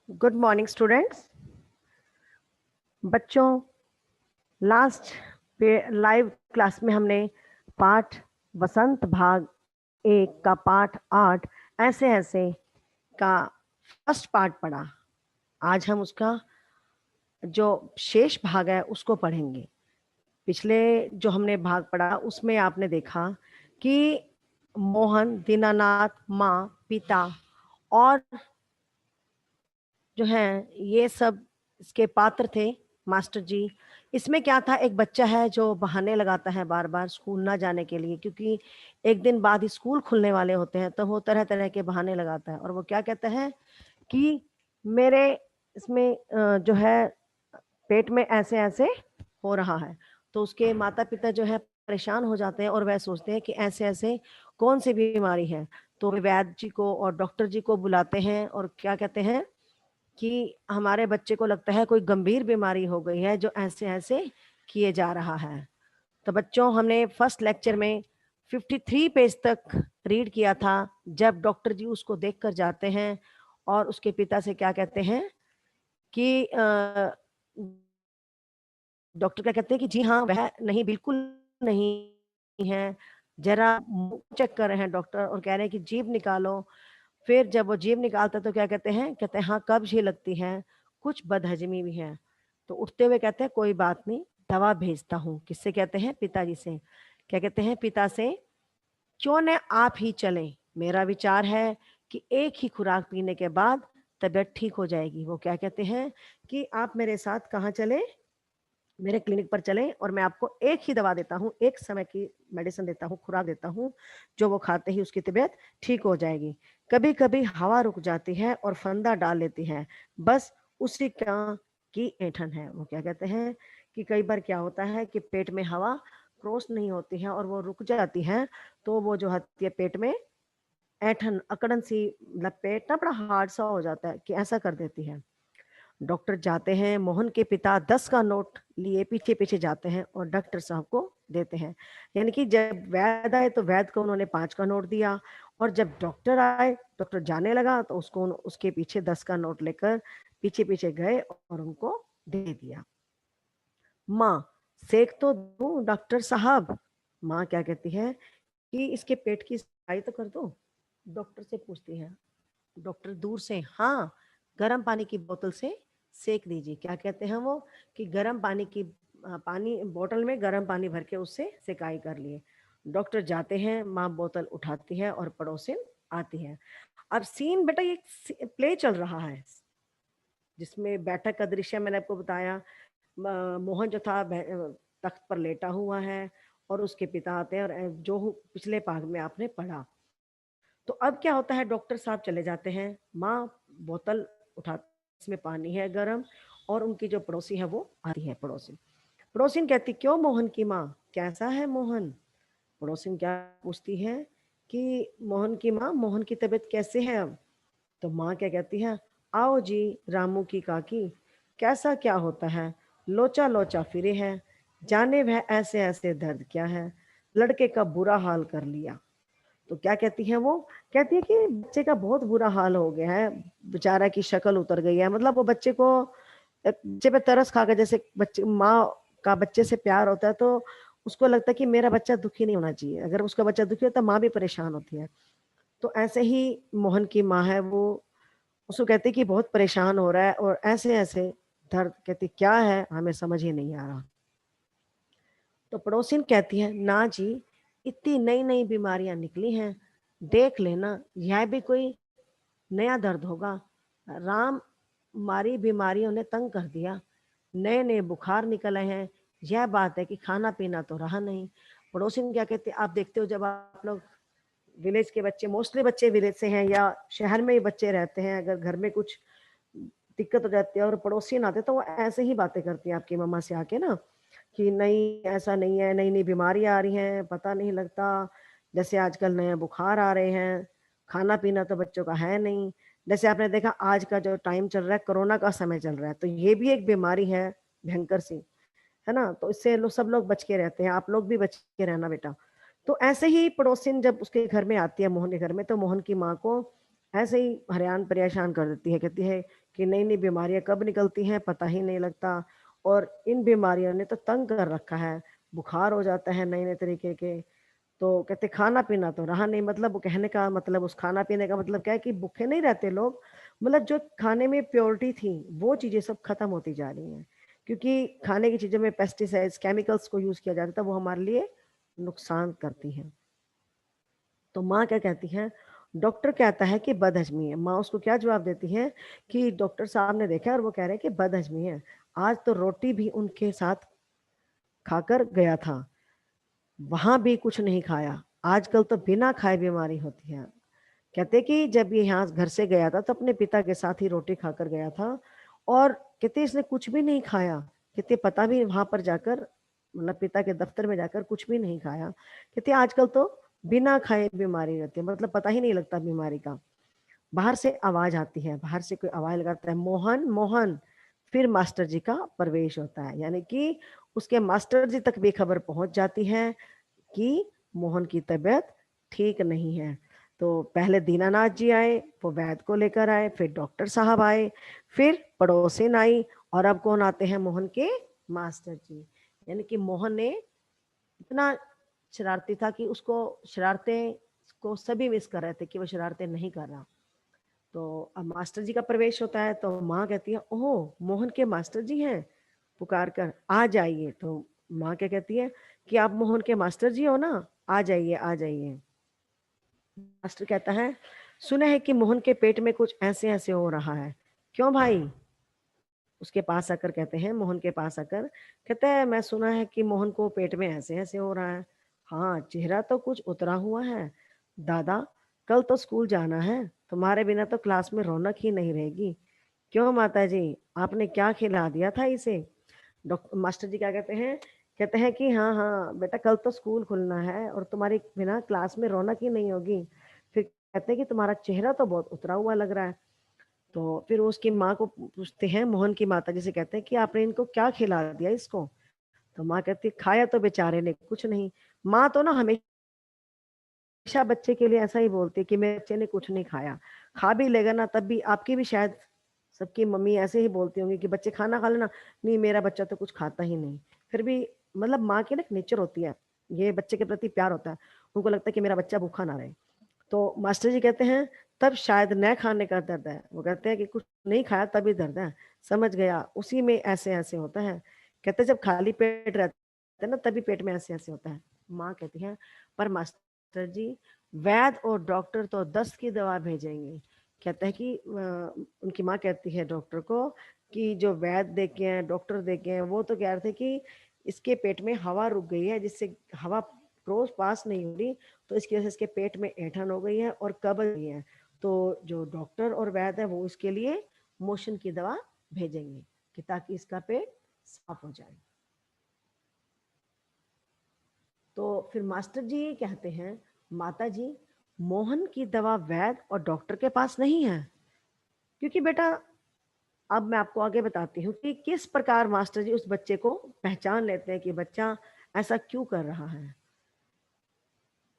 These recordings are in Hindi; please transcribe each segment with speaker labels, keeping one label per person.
Speaker 1: Good morning students. बच्चों, लास्ट लाइव क्लास में हमने पाठ वसंत भाग 1 का पाठ 8 ऐसे ऐसे का फर्स्ट पार्ट पढ़ा। आज हम उसका जो शेष भाग है उसको पढ़ेंगे। पिछले जो हमने भाग पढ़ा उसमें आपने देखा कि मोहन, दीनानाथ, माँ, पिता और जो है ये सब इसके पात्र थे। मास्टर जी, इसमें क्या था, एक बच्चा है जो बहाने लगाता है बार बार स्कूल ना जाने के लिए, क्योंकि एक दिन बाद ही स्कूल खुलने वाले होते हैं, तो वो तरह तरह के बहाने लगाता है। और वो क्या कहता है कि मेरे इसमें जो है पेट में ऐसे ऐसे हो रहा है। तो उसके माता पिता जो है परेशान हो जाते हैं और वह सोचते हैं कि ऐसे ऐसे कौन सी बीमारी है। तो वे वैद्य जी को और डॉक्टर जी को बुलाते हैं और क्या कहते हैं कि हमारे बच्चे को लगता है कोई गंभीर बीमारी हो गई है जो ऐसे ऐसे किए जा रहा है। तो बच्चों, हमने फर्स्ट लेक्चर में 53 पेज तक रीड किया था, जब डॉक्टर जी उसको देखकर जाते हैं और उसके पिता से क्या कहते हैं कि डॉक्टर क्या कहते हैं कि जी हाँ, वह नहीं, बिल्कुल नहीं है। जरा मुंह चेक कर रहे हैं डॉक्टर और कह रहे हैं कि जीभ निकालो। फिर जब वो जीभ निकालता है तो क्या कहते हैं, कहते हैं हाँ कब्ज ही लगती है, कुछ बदहजमी भी है। तो उठते हुए कहते हैं कोई बात नहीं, दवा भेजता हूँ। किससे कहते हैं? पिताजी से। क्या कहते हैं पिता से? क्यों न आप ही चलें, मेरा विचार है कि एक ही खुराक पीने के बाद तबीयत ठीक हो जाएगी। वो क्या कहते हैं कि आप मेरे साथ कहाँ चले, मेरे क्लिनिक पर चलें और मैं आपको एक ही दवा देता हूँ, एक समय की मेडिसिन देता हूँ, खुराक देता हूँ, जो वो खाते ही उसकी तबीयत ठीक हो जाएगी। कभी कभी हवा रुक जाती है और फंदा डाल लेती है, बस उसी का की ऐंठन है। वो क्या कहते हैं कि कई बार क्या होता है कि पेट में हवा क्रॉस नहीं होती है और वो रुक जाती है, तो वो जो होती है पेट में ऐंठन, अकड़न सी, मतलब पेट ना बड़ा हार्ड सा हो जाता है कि ऐसा कर देती है। डॉक्टर जाते हैं, मोहन के पिता 10 का नोट लिए पीछे पीछे जाते हैं और डॉक्टर साहब को देते हैं। यानी कि जब वैद्य आए तो वैद्य को उन्होंने 5 का नोट दिया, और जब डॉक्टर आए, डॉक्टर जाने लगा तो उसको उसके पीछे 10 का नोट लेकर पीछे पीछे गए और उनको दे दिया। माँ, सेक तो दूं डॉक्टर साहब? माँ क्या कहती है कि इसके पेट की सफाई तो कर दो, डॉक्टर से पूछती है। डॉक्टर दूर से, हाँ, गर्म पानी की बोतल से सेक दीजिए। क्या कहते हैं वो कि गर्म पानी की पानी बोतल में गर्म पानी भर के उससे सेकाई कर लिए। डॉक्टर जाते हैं, माँ बोतल उठाती है और पड़ोसिन आती है। अब सीन बेटा ये प्ले चल रहा है, जिसमें बैठक का दृश्य मैंने आपको बताया। मोहन जो था तख्त पर लेटा हुआ है और उसके पिता आते हैं, और जो पिछले भाग में आपने पढ़ा। तो अब क्या होता है, डॉक्टर साहब चले जाते हैं, माँ बोतल उठा, इसमें पानी है गरम, और उनकी जो पड़ोसी है वो आती है। पड़ोसी पड़ोसिन कहती, क्यों मोहन की माँ, कैसा है मोहन? पड़ोसिन क्या पूछती है कि मोहन की माँ, मोहन की तबीयत कैसे है अब? तो माँ क्या कहती है, आओ जी रामू की काकी, कैसा क्या होता है? लोचा लोचा फिरे है, जाने वह ऐसे ऐसे दर्द क्या है, लड़के का बुरा हाल कर लिया। तो क्या कहती है वो, कहती है कि बच्चे का बहुत बुरा हाल हो गया है, बेचारा की शक्ल उतर गई है। मतलब वो बच्चे को, बच्चे पे तरस खा कर, जैसे बच्चे माँ का बच्चे से प्यार होता है तो उसको लगता है कि मेरा बच्चा दुखी नहीं होना चाहिए, अगर उसका बच्चा दुखी होता है माँ भी परेशान होती है। तो ऐसे ही मोहन की माँ है, वो उसको कहती कि बहुत परेशान हो रहा है और ऐसे ऐसे दर्द। कहती क्या है, हमें समझ ही नहीं आ रहा। तो पड़ोसिन कहती है, ना जी, इतनी नई नई बीमारियां निकली हैं, देख लेना, यह भी कोई नया दर्द होगा। राम, मारी बीमारियों ने तंग कर दिया, नए नए बुखार निकल आए हैं। यह बात है कि खाना पीना तो रहा नहीं। पड़ोसिन क्या कहते, आप देखते हो जब आप लोग विलेज के बच्चे, मोस्टली बच्चे विलेज से हैं या शहर में ही बच्चे रहते हैं, अगर घर में कुछ दिक्कत हो जाती है और पड़ोसी ना आते तो वो ऐसे ही बातें करती हैं आपकी मम्मा से आके ना, कि नहीं ऐसा नहीं है, नई नई बीमारी आ रही हैं, पता नहीं लगता, जैसे आजकल नए बुखार आ रहे हैं, खाना पीना तो बच्चों का है नहीं। जैसे आपने देखा आज का जो टाइम चल रहा है, कोरोना का समय चल रहा है, तो ये भी एक बीमारी है भयंकर सी, है ना। तो इससे लोग, सब लोग बच के रहते हैं, आप लोग भी बच के रहना बेटा। तो ऐसे ही पड़ोसिन जब उसके घर में आती है, मोहन के घर में, तो मोहन की माँ को ऐसे ही हैरान परेशान कर देती है। कहती है कि नई-नई बीमारियाँ कब निकलती हैं पता ही नहीं लगता, और इन बीमारियों ने तो तंग कर रखा है। बुखार हो जाता है नए-नए तरीके के। तो कहते खाना-पीना तो रहा नहीं, मतलब वो कहने का मतलब, उस खाना-पीने का मतलब क्या है कि भूखे नहीं रहते लोग, मतलब जो खाने में प्योरिटी थी, वो चीज़ें सब खत्म होती जा रही हैं। क्योंकि खाने की चीज़ों में पेस्टिसाइड्स, केमिकल्स को यूज़ किया जाता था, वो हमारे लिए नुकसान करती हैं। तो माँ क्या कहती है, डॉक्टर कहता है कि बदहज़मी है। माँ उसको क्या जवाब देती है कि डॉक्टर साहब ने देखा है और वो कह रहे हैं कि बदहज़मी है। आज तो रोटी भी उनके साथ खाकर गया था, वहाँ भी कुछ नहीं खाया। आजकल तो बिना खाए बीमारी होती है। कहते कि जब ये यहाँ घर से गया था तो अपने पिता के साथ ही रोटी खाकर गया था, और कहते इसने कुछ भी नहीं खाया। कहते पता भी वहाँ पर जाकर, मतलब पिता के दफ्तर में जाकर कुछ भी नहीं खाया। कहते आजकल तो बिना खाए बीमारी रहती है, मतलब पता ही नहीं लगता बीमारी का। बाहर से आवाज़ आती है, बाहर से कोई आवाज़ लगाता है, मोहन, मोहन। फिर मास्टर जी का प्रवेश होता है, यानी कि उसके मास्टर जी तक भी खबर पहुँच जाती है कि मोहन की तबीयत ठीक नहीं है। तो पहले दीनानाथ जी आए, वो वैद्य को लेकर आए, फिर डॉक्टर साहब आए, फिर पड़ोसिन आई, और अब कौन आते हैं, मोहन के मास्टर जी। यानी कि मोहन ने इतना शरारती था कि उसको शरारतें को सभी मिस कर रहे थे कि वो शरारतें नहीं कर रहा। तो अब मास्टर जी का प्रवेश होता है, तो माँ कहती है, ओह मोहन के मास्टर जी हैं, पुकार कर आ जाइए। तो माँ क्या कहती है कि आप मोहन के मास्टर जी हो ना, आ जाइए आ जाइए। मास्टर कहता है, सुना है कि मोहन के पेट में कुछ ऐसे ऐसे हो रहा है, क्यों भाई? उसके पास आकर कहते हैं, मोहन के पास आकर कहता है, मैं सुना है कि मोहन को पेट में ऐसे ऐसे हो रहा है। हाँ, चेहरा तो कुछ उतरा हुआ है। दादा, कल तो स्कूल जाना है, तुम्हारे बिना तो क्लास में रौनक ही नहीं रहेगी। क्यों माता जी, आपने क्या खिला दिया था इसे? डॉक्टर मास्टर जी क्या कहते हैं कि हाँ हाँ बेटा, कल तो स्कूल खुलना है और तुम्हारी बिना क्लास में रौनक ही नहीं होगी। फिर कहते हैं कि तुम्हारा चेहरा तो बहुत उतरा हुआ लग रहा है। तो फिर वो उसकी माँ को पूछते हैं, मोहन की माता जी से कहते हैं कि आपने इनको क्या खिला दिया इसको? तो माँ कहती है, खाया तो बेचारे ने कुछ नहीं। माँ तो ना हमेशा बच्चे के लिए ऐसा ही बोलती है कि मेरे बच्चे ने कुछ नहीं खाया। खा भी लेगा ना तब भी, आपकी भी शायद सबकी मम्मी ऐसे ही बोलती होंगी कि बच्चे खाना खा लेना, नहीं मेरा बच्चा तो कुछ खाता ही नहीं। फिर भी मतलब माँ की ना एक नेचर होती है, ये बच्चे के प्रति प्यार होता है। उनको लगता है कि मेरा बच्चा भूखा ना रहे। तो मास्टर जी कहते हैं, तब शायद न खाने का दर्द है। वो कहते हैं कि कुछ नहीं खाया तभी दर्द है। समझ गया, उसी में ऐसे-ऐसे होता है। कहते हैं जब खाली पेट रहता है ना तभी पेट में ऐसे-ऐसे होता है। माँ कहती है, पर मास्टर जी, वैद्य और डॉक्टर तो दस्त की दवा भेजेंगे। कहता है कि उनकी माँ कहती है डॉक्टर को कि जो वैद्य देखे हैं, डॉक्टर देखे हैं, वो तो कह रहे थे कि इसके पेट में हवा रुक गई है, जिससे हवा रोज़ पास नहीं हो रही, तो इसकी वजह से इसके पेट में ऐंठन हो गई है और कब्ज हुई है। तो जो डॉक्टर और वैद्य है वो इसके लिए मोशन की दवा भेजेंगे कि ताकि इसका पेट साफ हो जाए। तो फिर मास्टर जी कहते हैं, माता जी, मोहन की दवा वैद्य और डॉक्टर के पास नहीं है। क्योंकि बेटा, अब मैं आपको आगे बताती हूँ कि किस प्रकार मास्टर जी उस बच्चे को पहचान लेते हैं कि बच्चा ऐसा क्यों कर रहा है।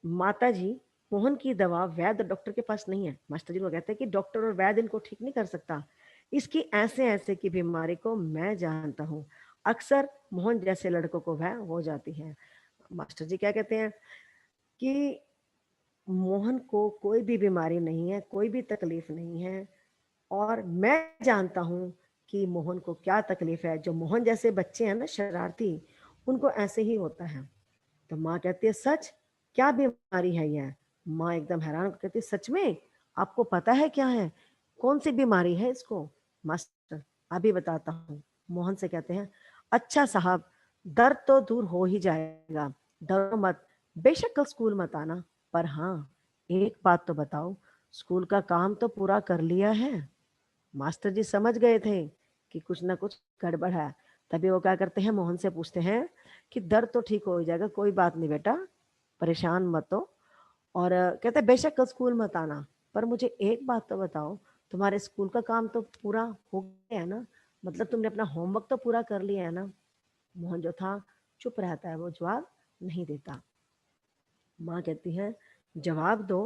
Speaker 1: माताजी, मोहन की दवा वैद्य डॉक्टर के पास नहीं है। मास्टर जी को कहते हैं कि डॉक्टर और वैद्य इनको ठीक नहीं कर सकता। इसकी ऐसे-ऐसे की बीमारी को मैं जानता हूँ। अक्सर मोहन जैसे लड़कों को वह हो जाती है। मास्टर जी क्या कहते हैं कि मोहन को कोई भी बीमारी नहीं है, कोई भी तकलीफ नहीं है, और मैं जानता हूँ कि मोहन को क्या तकलीफ है। जो मोहन जैसे बच्चे हैं ना शरारती, उनको ऐसे ही होता है। तो माँ कहती है, सच? क्या बीमारी है यह? माँ एकदम हैरान होकर कहती है, सच में? आपको पता है क्या है? कौन सी बीमारी है इसको? मास्टर, अभी बताता हूँ। मोहन से कहते हैं, अच्छा साहब, दर्द तो दूर हो ही जाएगा, डरो मत। बेशक कल स्कूल मत आना, पर हाँ, एक बात तो बताओ, स्कूल का काम तो पूरा कर लिया है? मास्टर जी समझ गए थे कि कुछ ना कुछ गड़बड़ है। तभी वो क्या करते हैं, मोहन से पूछते हैं कि दर्द तो ठीक हो जाएगा, कोई बात नहीं बेटा, परेशान मत हो। और कहते हैं बेशक कल स्कूल मत आना, पर मुझे एक बात तो बताओ, तुम्हारे स्कूल का काम तो पूरा हो गया है ना? मतलब तुमने अपना होमवर्क तो पूरा कर लिया है ना? मोहन जो था चुप रहता है, वो जवाब नहीं देता। माँ कहती है जवाब दो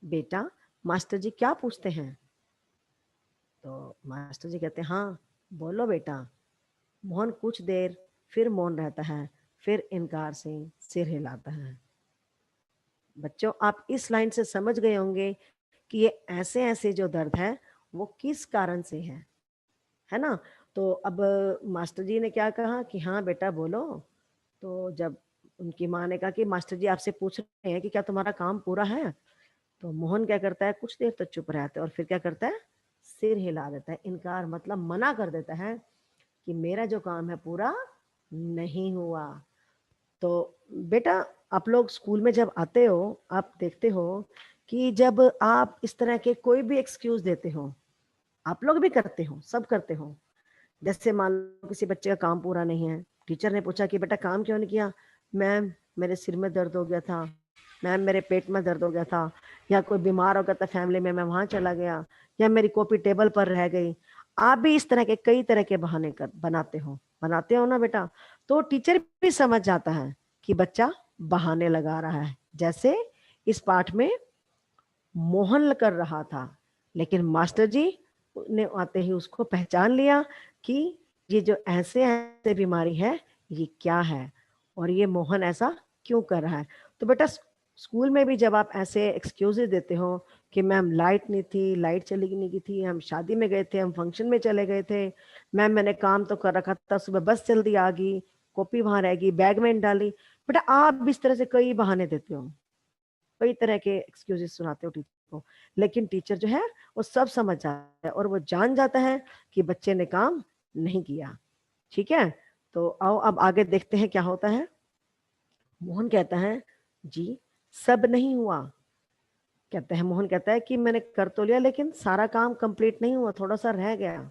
Speaker 1: बेटा, मास्टर जी क्या पूछते हैं? तो मास्टर जी कहते हैं हाँ बोलो बेटा। मोहन कुछ देर फिर मौन रहता है, फिर इनकार से सिर हिलाता है। बच्चों आप इस लाइन से समझ गए होंगे कि ये ऐसे ऐसे जो दर्द है वो किस कारण से है ना? तो अब मास्टर जी ने क्या कहा कि हाँ बेटा बोलो। तो जब उनकी माँ ने कहा कि मास्टर जी आपसे पूछ रहे हैं कि क्या तुम्हारा काम पूरा है? तो मोहन क्या करता है, कुछ देर तक चुप रहता है और फिर क्या करता है, सिर हिला देता है। इनकार मतलब मना कर देता है कि मेरा जो काम है पूरा नहीं हुआ। तो बेटा आप लोग स्कूल में जब आते हो, आप देखते हो कि जब आप इस तरह के कोई भी एक्सक्यूज देते हो, आप लोग भी करते हो, सब करते हो। जैसे मान लो किसी बच्चे का काम पूरा नहीं है, टीचर ने पूछा कि बेटा काम क्यों नहीं किया? मैम मेरे सिर में दर्द हो गया था, मैम मेरे पेट में दर्द हो गया था, या कोई बीमार हो गया था फैमिली में, मैं वहां चला गया, या मेरी कॉपी टेबल पर रह गई। आप भी इस तरह के कई तरह के बहाने कर बनाते हो ना बेटा। तो टीचर भी समझ जाता है कि बच्चा बहाने लगा रहा है। जैसे इस पाठ में मोहन कर रहा था, लेकिन मास्टर जी ने आते ही उसको पहचान लिया कि ये जो ऐसे ऐसे बीमारी है ये क्या है और ये मोहन ऐसा क्यों कर रहा है। तो बेटा स्कूल में भी जब आप ऐसे एक्सक्यूजेस देते हो कि मैम लाइट नहीं थी, लाइट चली नहीं गई थी, हम शादी में गए थे, हम फंक्शन में चले गए थे, मैम मैंने काम तो कर रखा था, सुबह बस जल्दी आ गई, कॉपी वहां रह गई, बैग में डाली। बेटा आप भी इस तरह से कई बहाने देते हो, कई तरह के एक्सक्यूजेस सुनाते हो टीचर को, लेकिन टीचर जो है वो सब समझ जाता है और वो जान जाता है कि बच्चे ने काम नहीं किया। ठीक है, तो आओ अब आगे देखते हैं क्या होता है। मोहन कहता है जी सब नहीं हुआ। कहते हैं मोहन कहता है कि मैंने कर तो लिया लेकिन सारा काम कंप्लीट नहीं हुआ, थोड़ा सा रह गया।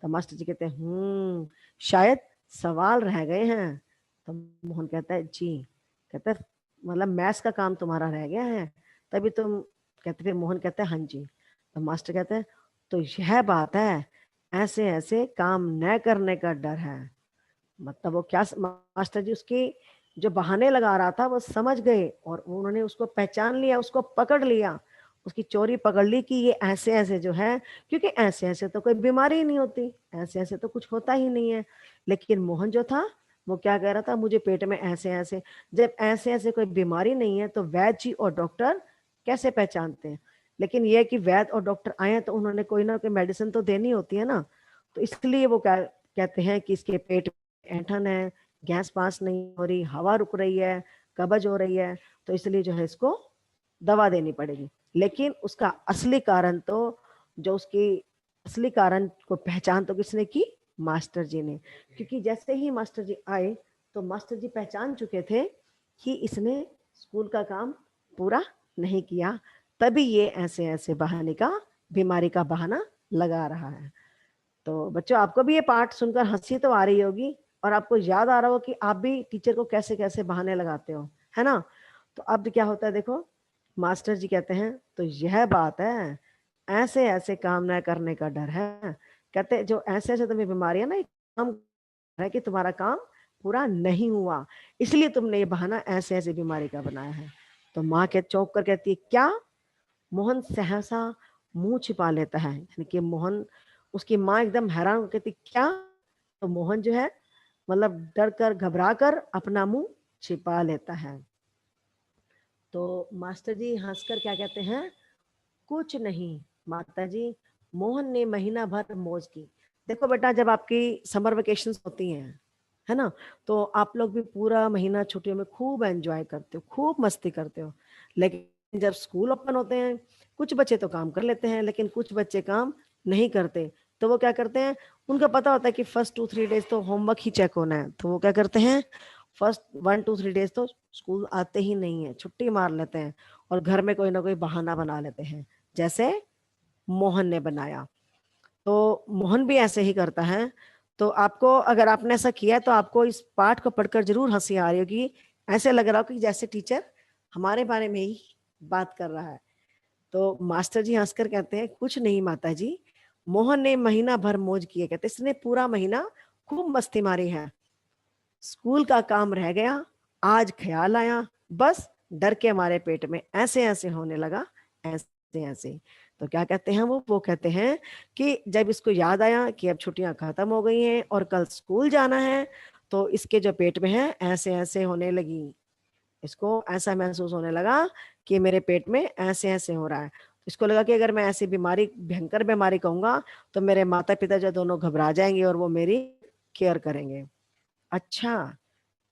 Speaker 1: तो मास्टर जी कहते हैं शायद सवाल रह गए हैं। तो मोहन कहता है जी। कहता है मतलब मैथ्स का काम तुम्हारा रह गया है तभी तुम। कहते फिर मोहन कहता है हाँ जी। तो मास्टर कहते हैं तो यह बात है, ऐसे ऐसे काम न करने का डर है। मतलब वो क्या मास्टर जी उसकी जो बहाने लगा रहा था वो समझ गए और उन्होंने उसको पहचान लिया, उसको पकड़ लिया, उसकी चोरी पकड़ ली कि ये ऐसे ऐसे जो है, क्योंकि ऐसे ऐसे तो कोई बीमारी ही नहीं होती, ऐसे ऐसे तो कुछ होता ही नहीं है। लेकिन मोहन जो था वो क्या कह रहा था, मुझे पेट में ऐसे ऐसे। जब ऐसे ऐसे कोई बीमारी नहीं है तो वैद्य जी और डॉक्टर कैसे पहचानते हैं? लेकिन ये कि वैद्य और डॉक्टर आए तो उन्होंने कोई ना कोई मेडिसिन तो देनी होती है ना। तो इसलिए वो क्या कहते हैं कि इसके पेट ऐंठन है, गैस पास नहीं हो रही, हवा रुक रही है, कब्ज हो रही है, तो इसलिए जो है इसको दवा देनी पड़ेगी। लेकिन उसका असली कारण तो जो उसकी असली कारण को पहचान तो किसने की? मास्टर जी ने। क्योंकि जैसे ही मास्टर जी आए तो मास्टर जी पहचान चुके थे कि इसने स्कूल का काम पूरा नहीं किया, तभी ये ऐसे ऐसे बहाने का, बीमारी का बहाना लगा रहा है। तो बच्चों आपको भी ये पाठ सुनकर हंसी तो आ रही होगी और आपको याद आ रहा हो कि आप भी टीचर को कैसे कैसे बहाने लगाते हो, है ना? तो अब क्या होता है देखो, मास्टर जी कहते हैं तो यह बात है, ऐसे ऐसे काम न करने का डर है। कहते जो ऐसे ऐसे तुम्हें बीमारियां ना, काम है कि तुम्हारा काम पूरा नहीं हुआ, इसलिए तुमने ये बहाना ऐसे ऐसे बीमारी का बनाया है। तो माँ के चौंक कर कहती है क्या? मोहन सहसा मुंह छिपा लेता है, यानी कि मोहन, उसकी माँ एकदम हैरान होकर कहती क्या? तो मोहन जो है मतलब डर कर घबरा कर अपना मुंह छिपा लेता है। तो मास्टर जी हंसकर क्या कहते हैं, कुछ नहीं माता जी, मोहन ने महीना भर मौज की। देखो बेटा जब आपकी समर वेकेशंस होती हैं, है ना, तो आप लोग भी पूरा महीना छुट्टियों में खूब एंजॉय करते हो, खूब मस्ती करते हो। लेकिन जब स्कूल ओपन होते हैं, कुछ बच्चे तो काम कर लेते हैं लेकिन कुछ बच्चे काम नहीं करते। तो वो क्या करते हैं, उनको पता होता है कि फर्स्ट 2-3 डेज तो होमवर्क ही चेक होना है, तो वो क्या करते हैं, फर्स्ट 1-2-3 डेज तो स्कूल आते ही नहीं है, छुट्टी मार लेते हैं और घर में कोई ना कोई बहाना बना लेते हैं, जैसे मोहन ने बनाया। तो मोहन भी ऐसे ही करता है। तो आपको अगर आपने ऐसा किया है तो आपको इस पाठ को पढ़कर जरूर हंसी आ रही होगी, ऐसे लग रहा हो कि जैसे टीचर हमारे बारे में ही बात कर रहा है। तो मास्टर जी हंसकर कहते हैं कुछ नहीं माता जी, मोहन ने महीना भर मौज किए, कहते इसने पूरा महीना खूब मस्ती मारी है, स्कूल का काम रह गया, आज ख्याल आया, बस डर के हमारे पेट में ऐसे ऐसे होने लगा, ऐसे ऐसे। तो क्या कहते हैं वो कहते हैं कि जब इसको याद आया कि अब छुट्टियां खत्म हो गई हैं और कल स्कूल जाना है, तो इसके जो पेट में है ऐसे ऐसे होने लगी। इसको ऐसा महसूस होने लगा कि मेरे पेट में ऐसे ऐसे हो रहा है। तो इसको लगा कि अगर मैं ऐसी बीमारी, भयंकर बीमारी कहूंगा, तो मेरे माता पिता जो दोनों घबरा जाएंगे और वो मेरी केयर करेंगे। अच्छा,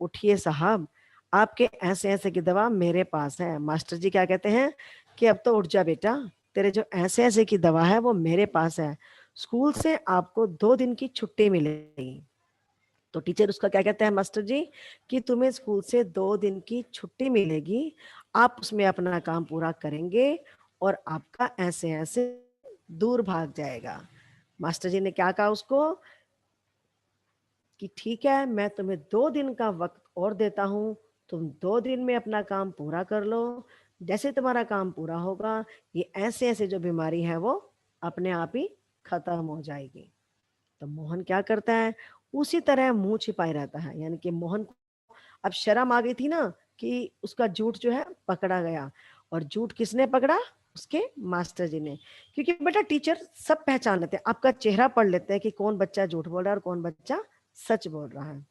Speaker 1: उठिए साहब, आपके ऐसे ऐसे की दवा मेरे पास है। मास्टर जी क्या कहते हैं कि अब तो उठ जा बेटा, तेरे जो ऐसे ऐसे की दवा है वो मेरे पास है। स्कूल से आपको 2 दिन की छुट्टी मिलेगी। तो टीचर उसका क्या कहते हैं मास्टर जी कि तुम्हें स्कूल से 2 दिन की छुट्टी मिलेगी, आप उसमें अपना काम पूरा करेंगे और आपका ऐसे ऐसे दूर भाग जाएगा। मास्टर जी ने क्या कहा उसको कि ठीक है, मैं तुम्हें 2 दिन का वक्त और देता हूँ, तुम 2 दिन में अपना काम पूरा कर लो। जैसे तुम्हारा काम पूरा होगा, ये ऐसे ऐसे जो बीमारी है वो अपने आप ही खत्म हो जाएगी। तो मोहन क्या करता है, उसी तरह मुंह छिपाए रहता है। यानी कि मोहन को अब शर्म आ गई थी ना कि उसका झूठ जो है पकड़ा गया। और झूठ किसने पकड़ा, उसके मास्टर जी ने। क्योंकि बेटा टीचर सब पहचान लेते हैं, आपका चेहरा पढ़ लेते हैं कि कौन बच्चा झूठ बोल रहा है और कौन बच्चा सच बोल रहा है।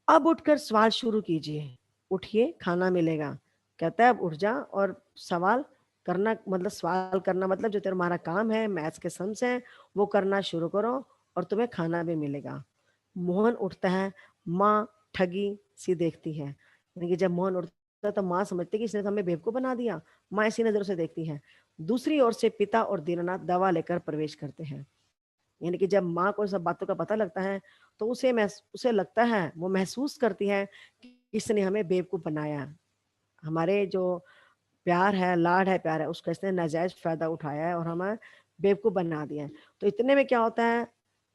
Speaker 1: अब उठकर सवाल शुरू कीजिए, उठिए खाना मिलेगा। कहता है अब उठ जा और सवाल करना, मतलब सवाल करना मतलब जो तुम्हारा काम है, मैथ्स के सम्स हैं वो करना शुरू करो और तुम्हें खाना भी मिलेगा। मोहन उठता है, माँ ठगी सी देखती है। यानी कि जब मोहन उठता है तो माँ समझती है कि इसने तो हमें बेवकूफ बना दिया, माँ इसी नजरों से देखती है। दूसरी ओर से पिता और दीनानाथ दवा लेकर प्रवेश करते हैं। यानी कि जब माँ को सब बातों का पता लगता है, तो उसे लगता है, वो महसूस करती है कि इसने हमें बेवकूफ बनाया। हमारे जो प्यार है, लाड है, प्यार है, उसका इसने नाजायज फायदा उठाया है और हमें बेवकूफ बना दिया है। तो इतने में क्या होता है,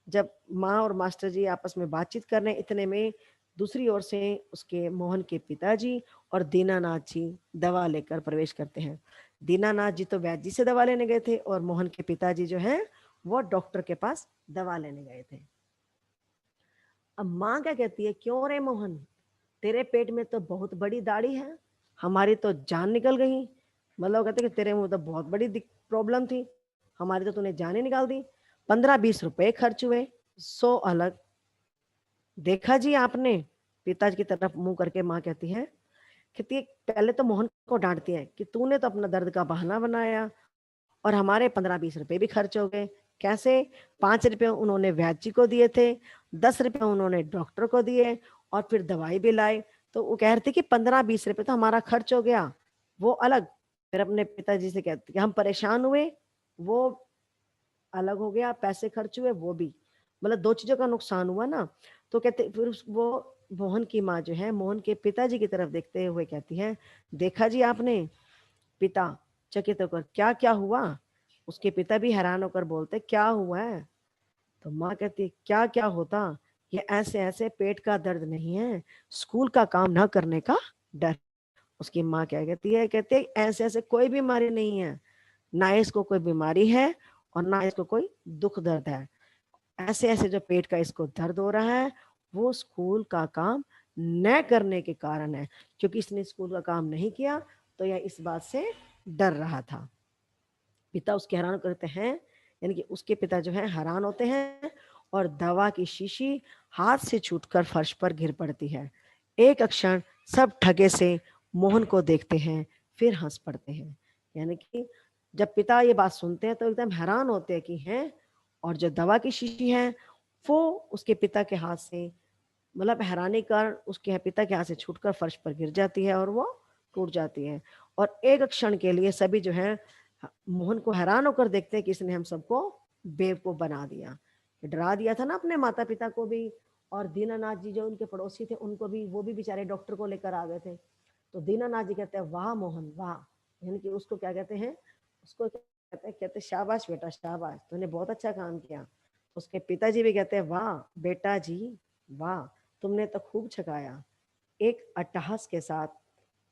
Speaker 1: जब माँ और मास्टर जी आपस में बातचीत कर रहे हैं, इतने में दूसरी ओर से उसके मोहन के पिताजी और दीनानाथ जी दवा लेकर प्रवेश करते हैं। दीनानाथ जी तो वैद्य जी से दवा लेने गए थे और मोहन के पिताजी जो हैं वो डॉक्टर के पास दवा लेने गए थे। अब माँ क्या कहती है, क्यों रे मोहन, तेरे पेट में तो बहुत बड़ी दाढ़ी है, हमारी तो जान निकल गई। मतलब कहते कि तेरे में तो बहुत बड़ी प्रॉब्लम थी, हमारी तो तूने जान ही निकाल दी। 15-20 रुपए खर्च हुए, 100 अलग। देखा जी आपने, पिताजी की तरफ मुंह करके माँ कहती है, कहती है पहले तो मोहन को डांटती है कि तूने तो अपना दर्द का बहाना बनाया और हमारे 15-20 रुपए भी खर्च हो गए। कैसे? 5 रुपए उन्होंने वैद्य जी को दिए थे, 10 रुपए उन्होंने डॉक्टर को दिए और फिर दवाई भी लाए। तो वो कह रहे थे कि 15-20 रुपए तो हमारा खर्च हो गया, वो अलग। फिर अपने पिताजी से कहते कि हम परेशान हुए, वो अलग हो गया, पैसे खर्च हुए वो भी। मतलब 2 चीजों का नुकसान हुआ ना। तो कहते फिर वो मोहन की माँ जो है मोहन के पिताजी की तरफ देखते हुए कहती है, देखा जी आपने। पिता चकित होकर, क्या क्या हुआ? उसके पिता भी हैरान होकर बोलते, क्या हुआ है? तो माँ कहती है, क्या क्या होता, ये ऐसे ऐसे पेट का दर्द नहीं है, स्कूल का काम ना करने का डर। उसकी माँ क्या कहती है, कहते हैं, ऐसे ऐसे कोई बीमारी नहीं है, ना इसको कोई बीमारी है और ना इसको कोई दुख दर्द है। ऐसे ऐसे जो पेट का इसको दर्द हो रहा है वो स्कूल का काम न करने के कारण है। क्योंकि इसने स्कूल का काम नहीं किया तो यह इस बात से डर रहा था। पिता उसके हैरान करते हैं, यानी कि उसके पिता जो है हैरान होते हैं और दवा की शीशी हाथ से छूटकर फर्श पर गिर पड़ती है। एक क्षण सब ठगे से मोहन को देखते हैं, फिर हंस पड़ते हैं। यानी कि जब पिता ये बात सुनते हैं तो एकदम हैरान होते हैं कि हैं। और जो दवा की शीशी है वो उसके पिता के हाथ से, मतलब हैरानी के कारण उसके पिता के हाथ से छूटकर फर्श पर गिर जाती है और वो टूट जाती है। और एक क्षण के लिए सभी जो है मोहन को हैरान होकर देखते हैं कि इसने हम सबको बेवकूफ बना दिया, डरा दिया था ना अपने माता पिता को भी। और दीनानाथ जी जो उनके पड़ोसी थे उनको भी, वो भी बेचारे डॉक्टर को लेकर आ गए थे। तो दीनानाथ जी कहते हैं, वाह मोहन वाह। यानी कि उसको क्या कहते हैं, उसको कहते हैं शाबाश बेटा शाबाश, तूने बहुत अच्छा काम किया। उसके पिताजी भी कहते हैं, वाह बेटा जी वाह, तुमने तो खूब छकाया। एक अट्टहास के साथ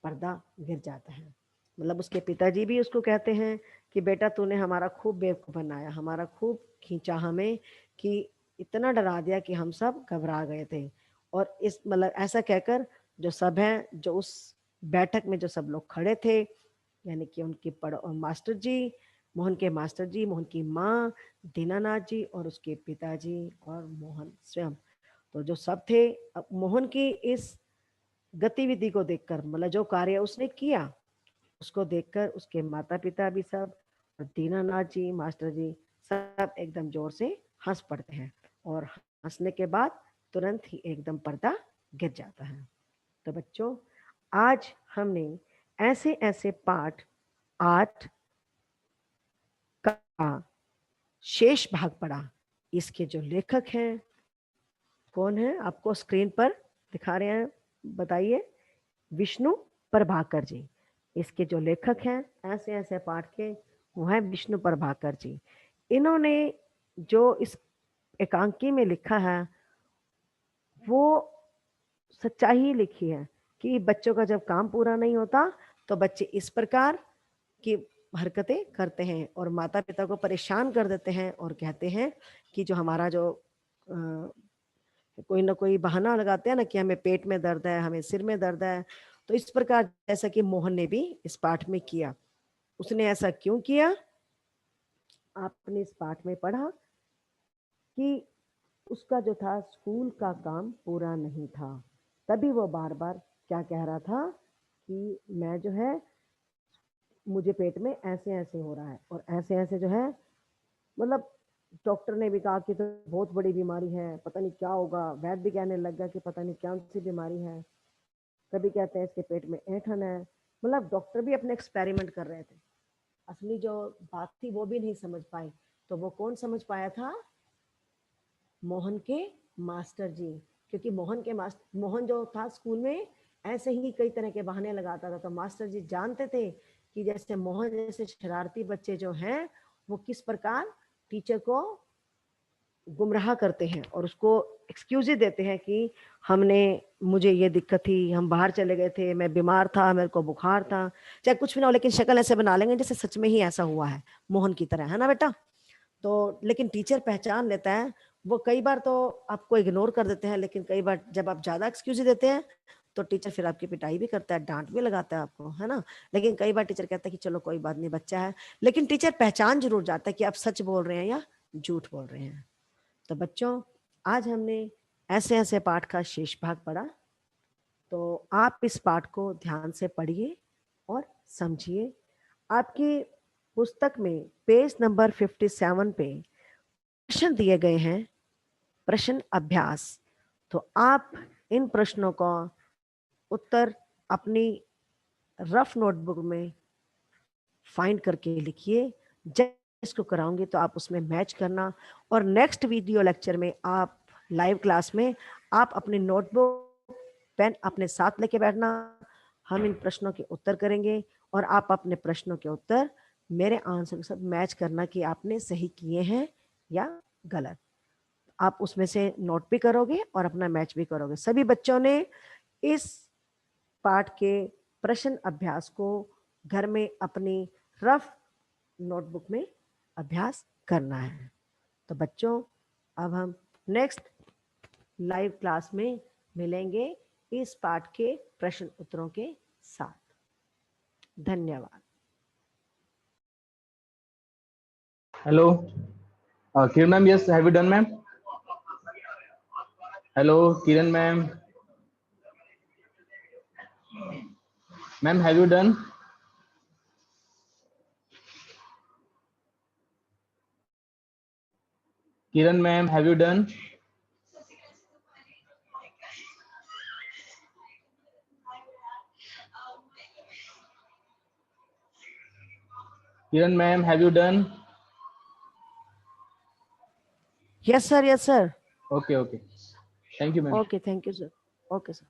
Speaker 1: पर्दा गिर जाता है। मतलब उसके पिताजी भी उसको कहते हैं कि बेटा तूने हमारा खूब बेवकूफ बनाया, हमारा खूब खींचा हमें, कि इतना डरा दिया कि हम सब घबरा गए थे। और इस मतलब ऐसा कहकर जो सब हैं, जो उस बैठक में जो सब लोग खड़े थे, यानी कि उनके मास्टर जी, मोहन के मास्टर जी, मोहन की माँ, दीनानाथ जी और उसके पिताजी और मोहन स्वयं, तो जो सब थे, मोहन की इस गतिविधि को देखकर, मतलब जो कार्य उसने किया उसको देखकर उसके माता पिता भी सब, दीनानाथ जी, मास्टर जी, सब एकदम जोर से हंस पड़ते हैं और हंसने के बाद तुरंत ही एकदम पर्दा गिर जाता है। तो बच्चों, आज हमने ऐसे ऐसे पाठ 8 का शेष भाग पढ़ा। इसके जो लेखक हैं कौन है, आपको स्क्रीन पर दिखा रहे हैं, बताइए। विष्णु प्रभाकर जी। इसके जो लेखक हैं ऐसे ऐसे पाठ के, वो है विष्णु प्रभाकर जी। इन्होंने जो इस एकांकी में लिखा है वो सच्चाई ही लिखी है कि बच्चों का जब काम पूरा नहीं होता तो बच्चे इस प्रकार की हरकतें करते हैं और माता पिता को परेशान कर देते हैं और कहते हैं कि जो हमारा जो कोई ना कोई बहाना लगाते हैं ना कि हमें पेट में दर्द है, हमें सिर में दर्द है। तो इस प्रकार जैसा कि मोहन ने भी इस पाठ में किया, उसने ऐसा क्यों किया? आपने इस पाठ में पढ़ा कि उसका जो था स्कूल का काम पूरा नहीं था, तभी वो बार बार क्या कह रहा था कि मैं जो है, मुझे पेट में ऐसे ऐसे हो रहा है और ऐसे ऐसे जो है, मतलब डॉक्टर ने भी कहा कि तो बहुत बड़ी बीमारी है, पता नहीं क्या होगा। वैद्य भी कहने लग गया कि पता नहीं कौन सी बीमारी है। कभी कहते हैं इसके पेट में ऐंठन है। मतलब डॉक्टर भी अपने एक्सपेरिमेंट कर रहे थे, असली जो बात थी वो भी नहीं समझ पाए। तो वो कौन समझ पाया था? मोहन के मास्टर जी। क्योंकि मोहन जो था स्कूल में ऐसे ही कई तरह के बहाने लगाता था, तो मास्टर जी जानते थे कि जैसे मोहन जैसे शरारती बच्चे जो हैं वो किस प्रकार टीचर को गुमराह करते हैं और उसको एक्सक्यूज देते हैं कि मुझे ये दिक्कत थी, हम बाहर चले गए थे, मैं बीमार था, मेरे को बुखार था, चाहे कुछ भी ना हो, लेकिन शक्ल ऐसे बना लेंगे जैसे सच में ही ऐसा हुआ है, मोहन की तरह, है ना बेटा? तो लेकिन टीचर पहचान लेता है। वो कई बार तो आपको इग्नोर कर देते हैं, लेकिन कई बार जब आप ज्यादा एक्सक्यूज देते हैं तो टीचर फिर आपकी पिटाई भी करता है, डांट भी लगाता है आपको, है ना? लेकिन कई बार टीचर कहता है कि चलो कोई बात नहीं, बच्चा है। लेकिन टीचर पहचान जरूर जाता है कि आप सच बोल रहे हैं या झूठ बोल रहे हैं। तो बच्चों, आज हमने ऐसे ऐसे पाठ का शेष भाग पढ़ा। तो आप इस पाठ को ध्यान से पढ़िए और समझिए। आपकी पुस्तक में पेज नंबर 57 पे प्रश्न दिए गए हैं, प्रश्न अभ्यास। तो आप इन प्रश्नों का उत्तर अपनी रफ नोटबुक में फाइंड करके लिखिए। जब इसको कराऊंगी तो आप उसमें मैच करना, और नेक्स्ट वीडियो लेक्चर में आप लाइव क्लास में आप अपनी नोटबुक पेन अपने साथ लेके बैठना। हम इन प्रश्नों के उत्तर करेंगे और आप अपने प्रश्नों के उत्तर मेरे आंसर के साथ मैच करना कि आपने सही किए हैं या गलत। आप उसमें से नोट भी करोगे और अपना मैच भी करोगे। सभी बच्चों ने इस पाठ के प्रश्न अभ्यास को घर में अपनी रफ नोटबुक में अभ्यास करना है। तो बच्चों, अब हम नेक्स्ट लाइव क्लास में मिलेंगे इस पाठ के प्रश्न उत्तरों के साथ। धन्यवाद।
Speaker 2: Hello, Kiran ma'am. Yes, have you done, ma'am? Hello, Kiran ma'am. Ma'am, have you done? Kiran ma'am, have you done? Kiran ma'am, have you done?
Speaker 1: Yes sir, yes sir.
Speaker 2: Okay, okay. Thank you, ma'am.
Speaker 1: Okay, thank you sir. Okay sir.